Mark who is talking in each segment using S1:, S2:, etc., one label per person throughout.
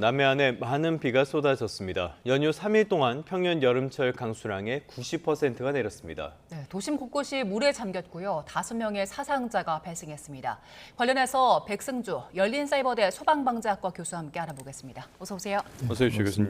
S1: 남해안에 많은 비가 쏟아졌습니다. 연휴 3일 동안 평년 여름철 강수량의 90%가 내렸습니다.
S2: 네, 도심 곳곳이 물에 잠겼고요. 5명의 사상자가 발생했습니다. 관련해서 백승주 열린사이버대 소방방재학과 교수와 함께 알아보겠습니다. 어서 오세요.
S1: 어서 오십시오, 교수님.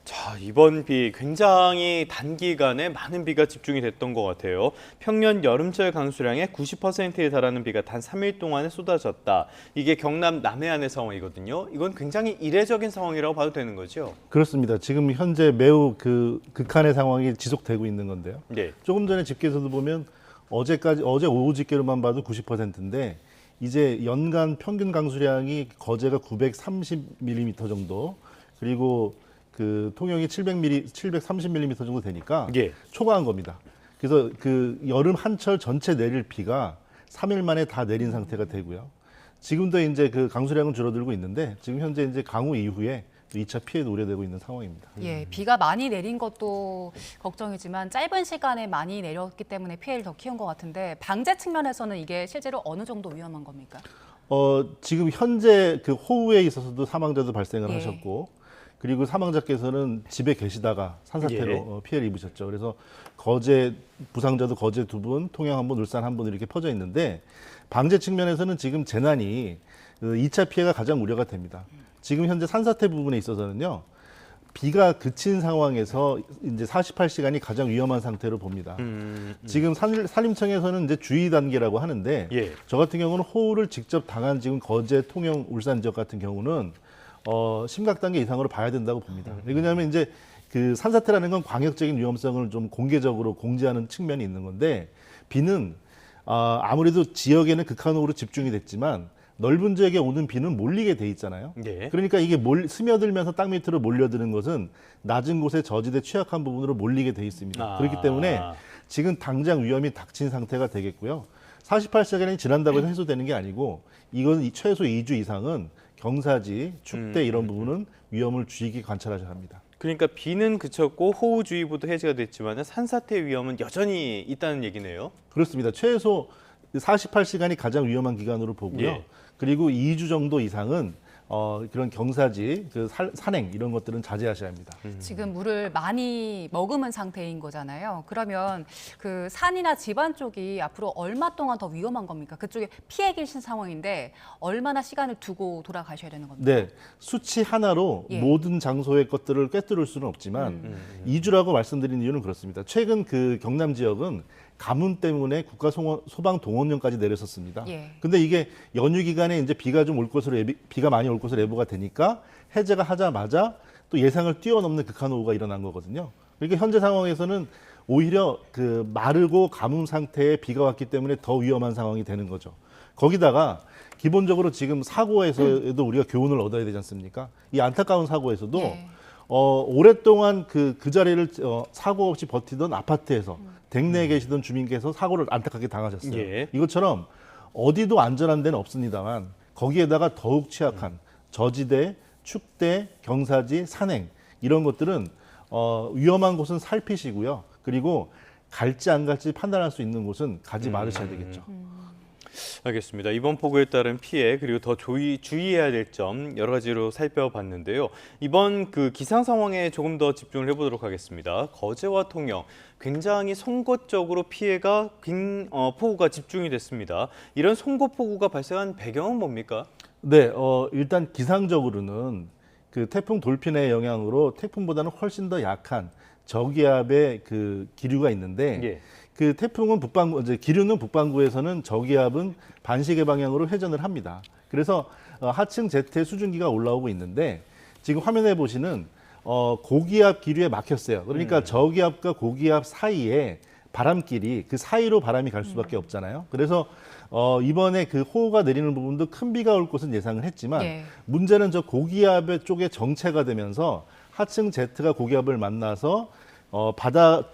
S1: 자, 이번 비 굉장히 단기간에 많은 비가 집중이 됐던 것 같아요. 평년 여름철 강수량의 90%에 달하는 비가 단 3일 동안에 쏟아졌다. 이게 경남 남해안의 상황이거든요. 이건 굉장히 이례적인 상황이라고 봐도 되는 거죠?
S3: 그렇습니다. 지금 현재 매우 극한의 상황이 지속되고 있는 건데요.
S1: 네.
S3: 조금 전에 집계에서도 보면 어제 오후 집계로만 봐도 90%인데 이제 연간 평균 강수량이 거제가 930mm 정도, 그리고 통영이 730mm 정도 되니까
S1: 예.
S3: 초과한 겁니다. 그래서 여름 한철 전체 내릴 비가 3일 만에 다 내린 상태가 되고요. 지금도 이제 강수량은 줄어들고 있는데 지금 현재 이제 강우 이후에 2차 피해도 우려되고 있는 상황입니다.
S2: 예, 비가 많이 내린 것도 걱정이지만 짧은 시간에 많이 내렸기 때문에 피해를 더 키운 것 같은데 방제 측면에서는 이게 실제로 어느 정도 위험한 겁니까?
S3: 지금 현재 호우에 있어서도 사망자도 발생을
S2: 예.
S3: 하셨고, 그리고 사망자께서는 집에 계시다가 산사태로 피해를 입으셨죠. 그래서 부상자도 거제 2분, 통영 1분, 울산 1분 이렇게 퍼져 있는데 방제 측면에서는 지금 재난이 2차 피해가 가장 우려가 됩니다. 지금 현재 산사태 부분에 있어서는요, 비가 그친 상황에서 이제 48시간이 가장 위험한 상태로 봅니다. 지금 산림청에서는 이제 주의 단계라고 하는데,
S1: 예.
S3: 저 같은 경우는 호우를 직접 당한 지금 거제, 통영, 울산 지역 같은 경우는 심각 단계 이상으로 봐야 된다고 봅니다. 왜냐하면 이제 산사태라는 건 광역적인 위험성을 좀 공개적으로 공지하는 측면이 있는 건데, 비는 아무래도 지역에는 극한호우로 집중이 됐지만 넓은 지역에 오는 비는 몰리게 돼 있잖아요.
S1: 네.
S3: 그러니까 이게 스며들면서 땅 밑으로 몰려드는 것은 낮은 곳에 저지대 취약한 부분으로 몰리게 돼 있습니다. 그렇기 때문에 지금 당장 위험이 닥친 상태가 되겠고요. 48시간이 지난다고 해서 해소되는 게 아니고 이건 최소 2주 이상은 경사지, 축대 이런 부분은 위험을 주의 깊게 관찰하셔야 합니다.
S1: 그러니까 비는 그쳤고 호우주의보도 해제가 됐지만 산사태 위험은 여전히 있다는 얘기네요.
S3: 그렇습니다. 최소 48시간이 가장 위험한 기간으로 보고요.
S1: 예.
S3: 그리고 2주 정도 이상은 그런 경사지, 산행 이런 것들은 자제하셔야 합니다.
S2: 지금 물을 많이 머금은 상태인 거잖아요. 그러면 산이나 집안 쪽이 앞으로 얼마 동안 더 위험한 겁니까? 그쪽에 피해 계신 상황인데 얼마나 시간을 두고 돌아가셔야 되는 겁니까?
S3: 네, 수치 하나로
S2: 예.
S3: 모든 장소의 것들을 꿰뚫을 수는 없지만 2주라고 말씀드린 이유는 그렇습니다. 최근 경남 지역은 가뭄 때문에 국가 소방 동원령까지 내렸었습니다.
S2: 예.
S3: 근데 이게 연휴 기간에 이제 비가 많이 올 것으로 예보가 되니까 해제가 하자마자 또 예상을 뛰어넘는 극한호우가 일어난 거거든요. 그러니까 현재 상황에서는 오히려 마르고 가뭄 상태에 비가 왔기 때문에 더 위험한 상황이 되는 거죠. 거기다가 기본적으로 지금 사고에서도 우리가 교훈을 얻어야 되지 않습니까? 이 안타까운 사고에서도
S2: 예.
S3: 오랫동안 그 자리를 사고 없이 버티던 아파트에서 댁내에 계시던 주민께서 사고를 안타깝게 당하셨어요.
S1: 예.
S3: 이것처럼 어디도 안전한 데는 없습니다만 거기에다가 더욱 취약한 저지대, 축대, 경사지, 산행 이런 것들은 위험한 곳은 살피시고요. 그리고 갈지 안 갈지 판단할 수 있는 곳은 가지 말으셔야 되겠죠.
S1: 알겠습니다. 이번 폭우에 따른 피해 그리고 더 주의해야 될 점 여러 가지로 살펴봤는데요. 이번 기상 상황에 조금 더 집중을 해보도록 하겠습니다. 거제와 통영 굉장히 송곳적으로 피해가 폭우가 집중이 됐습니다. 이런 송곳폭우가 발생한 배경은 뭡니까?
S3: 네, 일단 기상적으로는 태풍 돌핀의 영향으로 태풍보다는 훨씬 더 약한 저기압의 기류가 있는데
S1: 예.
S3: 태풍은 기류는 북반구에서는 저기압은 반시계 방향으로 회전을 합니다. 그래서 하층 제트의 수증기가 올라오고 있는데 지금 화면에 보시는 고기압 기류에 막혔어요. 그러니까 저기압과 고기압 사이에 바람길이 사이로 바람이 갈 수밖에 없잖아요. 그래서 이번에 호우가 내리는 부분도 큰 비가 올 것은 예상을 했지만
S2: 예.
S3: 문제는 저 고기압의 쪽에 정체가 되면서 하층 제트가 고기압을 만나서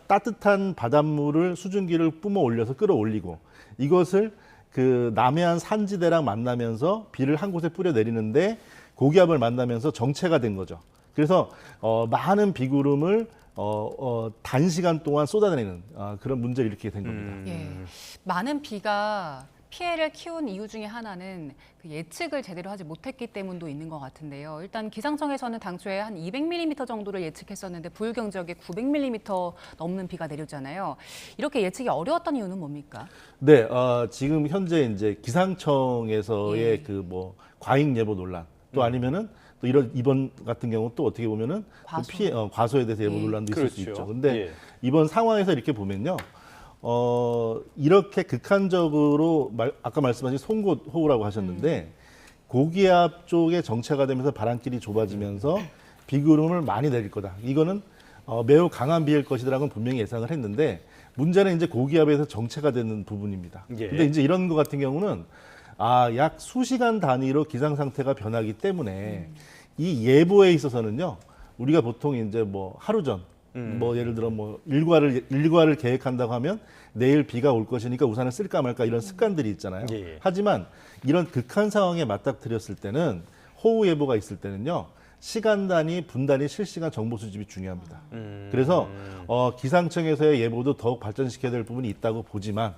S3: 따뜻한 바닷물을 수증기를 뿜어 올려서 끌어올리고 이것을 남해안 산지대랑 만나면서 비를 한 곳에 뿌려 내리는데 고기압을 만나면서 정체가 된 거죠. 그래서 많은 비구름을 단시간 동안 쏟아내는 그런 문제를 일으키게 된 겁니다.
S2: 예. 많은 비가 피해를 키운 이유 중에 하나는 그 예측을 제대로 하지 못했기 때문도 있는 것 같은데요. 일단 기상청에서는 당초에 한 200mm 정도를 예측했었는데 부울경 지역에 900mm 넘는 비가 내렸잖아요. 이렇게 예측이 어려웠던 이유는 뭡니까?
S3: 네, 지금 현재 이제 기상청에서의
S2: 예.
S3: 그 뭐 과잉 예보 논란 또 아니면은 또 이번 같은 경우 또 어떻게 보면은
S2: 과소.
S3: 과소에 대해서 예보
S2: 예.
S3: 논란도 있을 수
S1: 그렇죠.
S3: 있죠. 근데
S1: 예.
S3: 이번 상황에서 이렇게 보면요. 이렇게 극한적으로 아까 말씀하신 송곳호우라고 하셨는데 고기압 쪽에 정체가 되면서 바람길이 좁아지면서 비구름을 많이 내릴 거다. 이거는 매우 강한 비일 것이라고는 분명히 예상을 했는데 문제는 이제 고기압에서 정체가 되는 부분입니다.
S1: 예.
S3: 근데 이제 이런 것 같은 경우는 약 수시간 단위로 기상 상태가 변하기 때문에 이 예보에 있어서는요. 우리가 보통 이제 뭐 하루 전 뭐 예를 들어 뭐 일과를 계획한다고 하면 내일 비가 올 것이니까 우산을 쓸까 말까 이런 습관들이 있잖아요.
S1: 예.
S3: 하지만 이런 극한 상황에 맞닥뜨렸을 때는 호우 예보가 있을 때는요. 시간 단위, 분 단위 실시간 정보 수집이 중요합니다. 그래서 기상청에서의 예보도 더욱 발전시켜야 될 부분이 있다고 보지만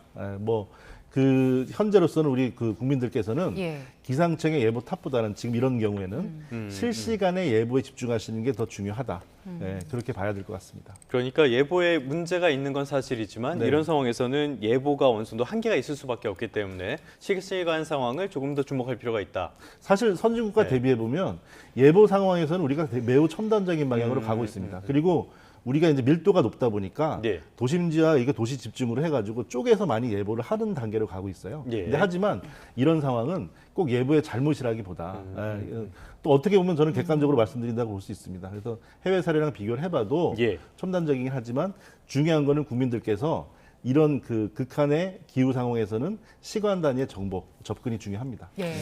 S3: 그 현재로서는 우리 그 국민들께서는
S2: 예.
S3: 기상청의 예보 탑보다는 지금 이런 경우에는 실시간의 예보에 집중하시는 게 더 중요하다. 그렇게 봐야 될 것 같습니다.
S1: 그러니까 예보에 문제가 있는 건 사실이지만
S3: 네.
S1: 이런 상황에서는 예보가 어느 정도 한계가 있을 수밖에 없기 때문에 실시간 상황을 조금 더 주목할 필요가 있다.
S3: 사실 선진국과
S1: 네.
S3: 대비해 보면 예보 상황에서는 우리가 매우 첨단적인 방향으로 가고 있습니다. 그리고 우리가 이제 밀도가 높다 보니까
S1: 네.
S3: 도심지와 이게 도시 집중으로 해가지고 쪼개서 많이 예보를 하는 단계로 가고 있어요.
S1: 예.
S3: 근데 하지만 이런 상황은 꼭 예보의 잘못이라기보다 또 어떻게 보면 저는 객관적으로 말씀드린다고 볼 수 있습니다. 그래서 해외 사례랑 비교를 해봐도
S1: 예.
S3: 첨단적이긴 하지만 중요한 거는 국민들께서 이런 그 극한의 기후 상황에서는 시간 단위의 정보 접근이 중요합니다.
S2: 예.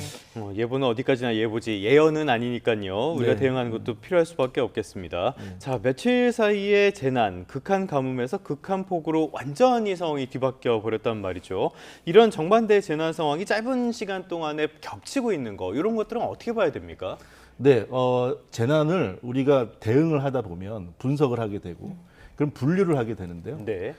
S1: 예보는 어디까지나 예보지 예언은 아니니까요. 우리가
S3: 네.
S1: 대응하는 것도 필요할 수밖에 없겠습니다. 자, 며칠 사이에 재난, 극한 가뭄에서 극한 폭우로 완전히 상황이 뒤바뀌어 버렸단 말이죠. 이런 정반대의 재난 상황이 짧은 시간 동안에 겹치고 있는 거 이런 것들은 어떻게 봐야 됩니까?
S3: 네, 재난을 우리가 대응을 하다 보면 분석을 하게 되고 그럼 분류를 하게 되는데요.
S1: 네.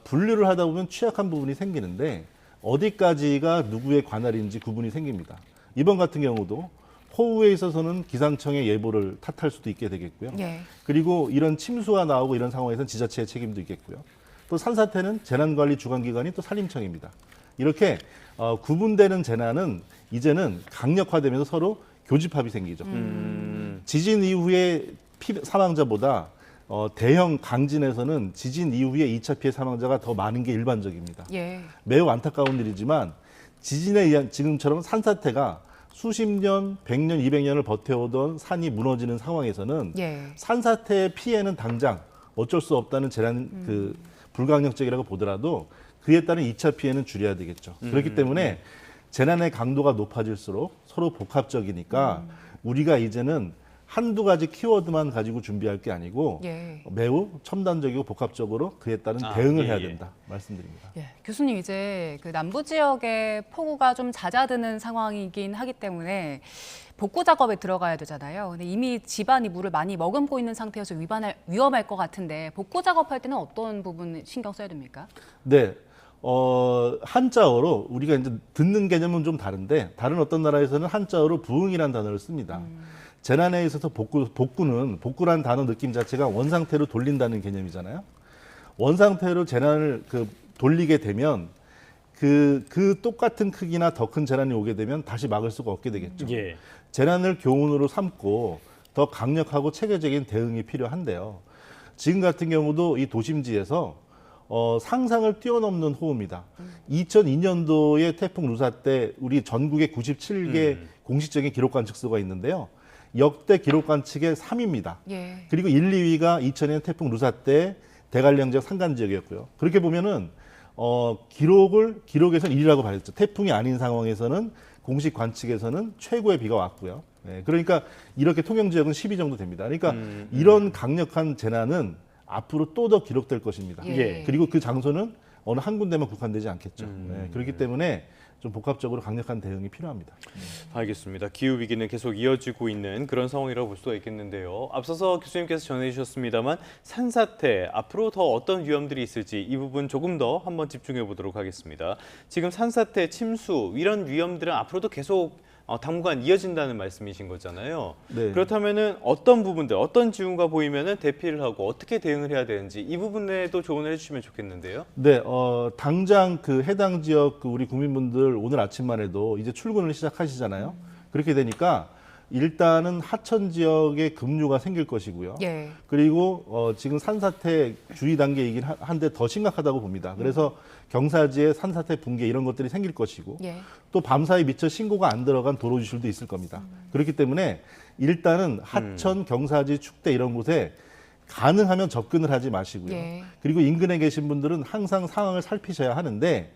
S3: 분류를 하다 보면 취약한 부분이 생기는데 어디까지가 누구의 관할인지 구분이 생깁니다. 이번 같은 경우도 호우에 있어서는 기상청의 예보를 탓할 수도 있게 되겠고요.
S2: 예.
S3: 그리고 이런 침수가 나오고 이런 상황에서는 지자체의 책임도 있겠고요. 또 산사태는 재난관리 주관기관이 또 산림청입니다. 이렇게 구분되는 재난은 이제는 강력화되면서 서로 교집합이 생기죠. 지진 이후의 사망자보다 대형 강진에서는 지진 이후에 2차 피해 사망자가 더 많은 게 일반적입니다.
S2: 예.
S3: 매우 안타까운 일이지만 지진에 의한 지금처럼 산사태가 수십 년, 100년, 200년을 버텨오던 산이 무너지는 상황에서는
S2: 예.
S3: 산사태의 피해는 당장 어쩔 수 없다는 재난 그 불가항력적이라고 보더라도 그에 따른 2차 피해는 줄여야 되겠죠. 그렇기 때문에 재난의 강도가 높아질수록 서로 복합적이니까 우리가 이제는 한두 가지 키워드만 가지고 준비할 게 아니고
S2: 예.
S3: 매우 첨단적이고 복합적으로 그에 따른 대응을 해야
S1: 예.
S3: 된다 말씀드립니다.
S2: 예, 교수님 이제 그 남부 지역에 폭우가 좀 잦아드는 상황이긴 하기 때문에 복구 작업에 들어가야 되잖아요. 근데 이미 집안이 물을 많이 머금고 있는 상태여서 위험할 것 같은데 복구 작업할 때는 어떤 부분 신경 써야 됩니까?
S3: 네. 한자어로 우리가 이제 듣는 개념은 좀 다른데 다른 어떤 나라에서는 한자어로 부응이라는 단어를 씁니다. 재난에 있어서 복구란 단어 느낌 자체가 원상태로 돌린다는 개념이잖아요. 원상태로 재난을 돌리게 되면 그 똑같은 크기나 더 큰 재난이 오게 되면 다시 막을 수가 없게 되겠죠.
S1: 예.
S3: 재난을 교훈으로 삼고 더 강력하고 체계적인 대응이 필요한데요. 지금 같은 경우도 이 도심지에서 상상을 뛰어넘는 호우입니다. 2002년도에 태풍 루사 때 우리 전국에 97개 공식적인 기록 관측소가 있는데요. 역대 기록 관측의 3위입니다.
S2: 예.
S3: 그리고 1, 2위가 2000년 태풍 루사 때 대관령 지역 산간 지역이었고요. 그렇게 보면은 기록에서는 1위라고 봐야죠. 태풍이 아닌 상황에서는 공식 관측에서는 최고의 비가 왔고요. 네, 그러니까 이렇게 통영 지역은 10위 정도 됩니다. 그러니까 이런 강력한 재난은 앞으로 또 더 기록될 것입니다.
S2: 예.
S3: 그리고 그 장소는 어느 한 군데만 국한되지 않겠죠. 네, 그렇기 때문에 좀 복합적으로 강력한 대응이 필요합니다.
S1: 알겠습니다. 기후 위기는 계속 이어지고 있는 그런 상황이라고 볼 수가 있겠는데요. 앞서서 교수님께서 전해주셨습니다만 산사태 앞으로 더 어떤 위험들이 있을지 이 부분 조금 더 한번 집중해 보도록 하겠습니다. 지금 산사태, 침수 이런 위험들은 앞으로도 계속 당분간 이어진다는 말씀이신 거잖아요.
S3: 네.
S1: 그렇다면은 어떤 부분들, 어떤 징후가 보이면은 대피를 하고 어떻게 대응을 해야 되는지 이 부분에도 조언을 해주시면 좋겠는데요.
S3: 네, 당장 그 해당 지역 그 우리 국민분들 오늘 아침만 해도 이제 출근을 시작하시잖아요. 그렇게 되니까 일단은 하천 지역에 급류가 생길 것이고요.
S2: 예.
S3: 그리고 지금 산사태 주의 단계이긴 한데 더 심각하다고 봅니다. 그래서 경사지에 산사태 붕괴 이런 것들이 생길 것이고
S2: 예.
S3: 또 밤사이 미처 신고가 안 들어간 도로 유실도 있을 겁니다. 그렇기 때문에 일단은 하천, 경사지, 축대 이런 곳에 가능하면 접근을 하지 마시고요.
S2: 예.
S3: 그리고 인근에 계신 분들은 항상 상황을 살피셔야 하는데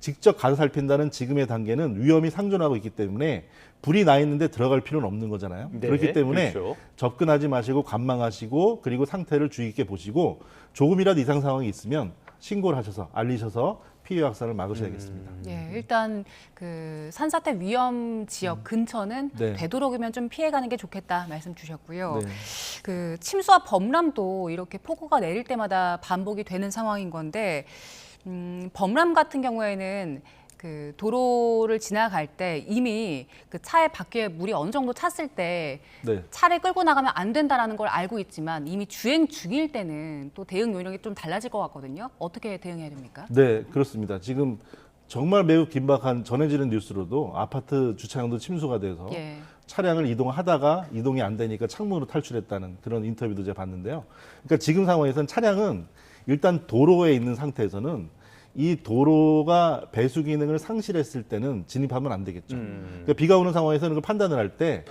S3: 직접 가서 살핀다는 지금의 단계는 위험이 상존하고 있기 때문에 불이 나 있는데 들어갈 필요는 없는 거잖아요.
S1: 네,
S3: 그렇기 때문에
S1: 그렇죠. 접근하지
S3: 접근하지 마시고 관망하시고 그리고 상태를 주의 깊게 보시고 조금이라도 이상 상황이 있으면 신고를 하셔서 알리셔서 피해 확산을 막으셔야겠습니다.
S2: 예, 일단 그 산사태 위험 지역 근처는
S3: 네.
S2: 되도록이면 좀 피해가는 게 좋겠다 말씀 주셨고요.
S3: 네.
S2: 그 침수와 범람도 이렇게 폭우가 내릴 때마다 반복이 되는 상황인 건데 범람 같은 경우에는 그 도로를 지나갈 때 이미 그 차의 바퀴에 물이 어느 정도 찼을 때
S3: 네.
S2: 차를 끌고 나가면 안 된다라는 걸 알고 있지만 이미 주행 중일 때는 또 대응 요령이 좀 달라질 것 같거든요. 어떻게 대응해야 됩니까?
S3: 네, 그렇습니다. 지금 정말 매우 긴박한 전해지는 뉴스로도 아파트 주차장도 침수가 돼서
S2: 예.
S3: 차량을 이동하다가 이동이 안 되니까 창문으로 탈출했다는 그런 인터뷰도 제가 봤는데요. 그러니까 지금 상황에서는 차량은 일단 도로에 있는 상태에서는 이 도로가 배수 기능을 상실했을 때는 진입하면 안 되겠죠. 그러니까 비가 오는 상황에서는 그 판단을 할 때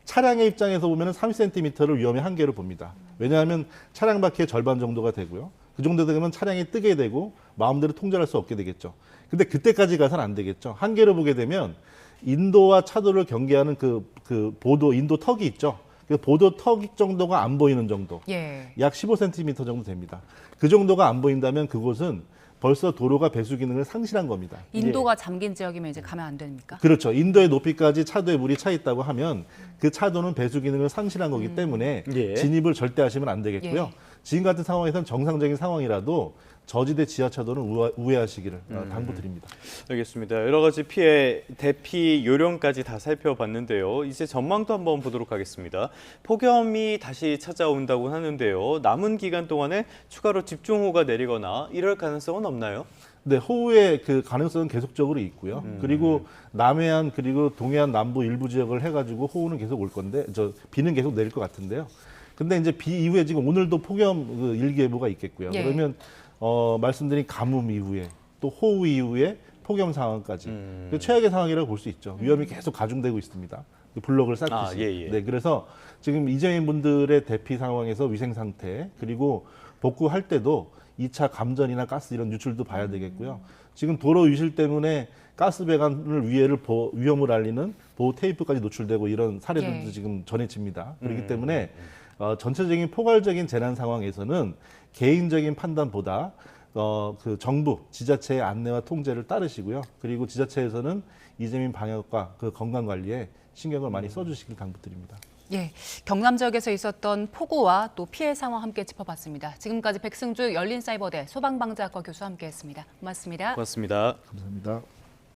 S3: 차량의 입장에서 보면 30cm를 위험의 한계로 봅니다. 왜냐하면 차량 바퀴의 절반 정도가 되고요. 그 정도 되면 차량이 뜨게 되고 마음대로 통제할 수 없게 되겠죠. 근데 그때까지 가서는 안 되겠죠. 한계로 보게 되면 인도와 차도를 경계하는 그 보도, 인도 턱이 있죠. 그 보도 턱 정도가 안 보이는 정도.
S2: 예.
S3: 약 15cm 정도 됩니다. 그 정도가 안 보인다면 그곳은 벌써 도로가 배수 기능을 상실한 겁니다.
S2: 인도가 잠긴 지역이면 이제 가면 안 됩니까?
S3: 그렇죠. 인도의 높이까지 차도에 물이 차 있다고 하면 그 차도는 배수 기능을 상실한 거기 때문에
S1: 예.
S3: 진입을 절대 하시면 안 되겠고요.
S2: 예.
S3: 지금 같은 상황에서는 정상적인 상황이라도 저지대 지하차도는 우회하시기를 당부드립니다.
S1: 알겠습니다. 여러 가지 피해 대피 요령까지 다 살펴봤는데요. 이제 전망도 한번 보도록 하겠습니다. 폭염이 다시 찾아온다고 하는데요. 남은 기간 동안에 추가로 집중호우가 내리거나 이럴 가능성은 없나요?
S3: 네, 호우의 그 가능성은 계속적으로 있고요. 그리고 남해안 그리고 동해안 남부 일부 지역을 해가지고 호우는 계속 올 건데, 비는 계속 내릴 것 같은데요. 근데 이제 비 이후에 지금 오늘도 폭염 그 일기예보가 있겠고요.
S2: 예.
S3: 그러면 말씀드린 가뭄 이후에 또 호우 이후에 폭염 상황까지 그 최악의 상황이라고 볼 수 있죠. 위험이 계속 가중되고 있습니다. 그 블록을 쌓듯이.
S1: 예.
S3: 네, 그래서 지금 이재민 분들의 대피 상황에서 위생 상태 그리고 복구할 때도 2차 감전이나 가스 이런 유출도 봐야 되겠고요. 지금 도로 유실 때문에 가스 배관을 위험을 알리는 보호 테이프까지 노출되고 이런 사례들도
S2: 예.
S3: 지금 전해집니다. 그렇기 때문에 전체적인 포괄적인 재난 상황에서는 개인적인 판단보다 그 정부, 지자체의 안내와 통제를 따르시고요. 그리고 지자체에서는 이재민 방역과 그 건강 관리에 신경을 많이 써주시길 당부드립니다.
S2: 예, 경남 지역에서 있었던 폭우와 또 피해 상황 함께 짚어봤습니다. 지금까지 백승주 열린사이버대 소방방재학과 교수와 함께했습니다. 고맙습니다.
S1: 고맙습니다.
S3: 감사합니다.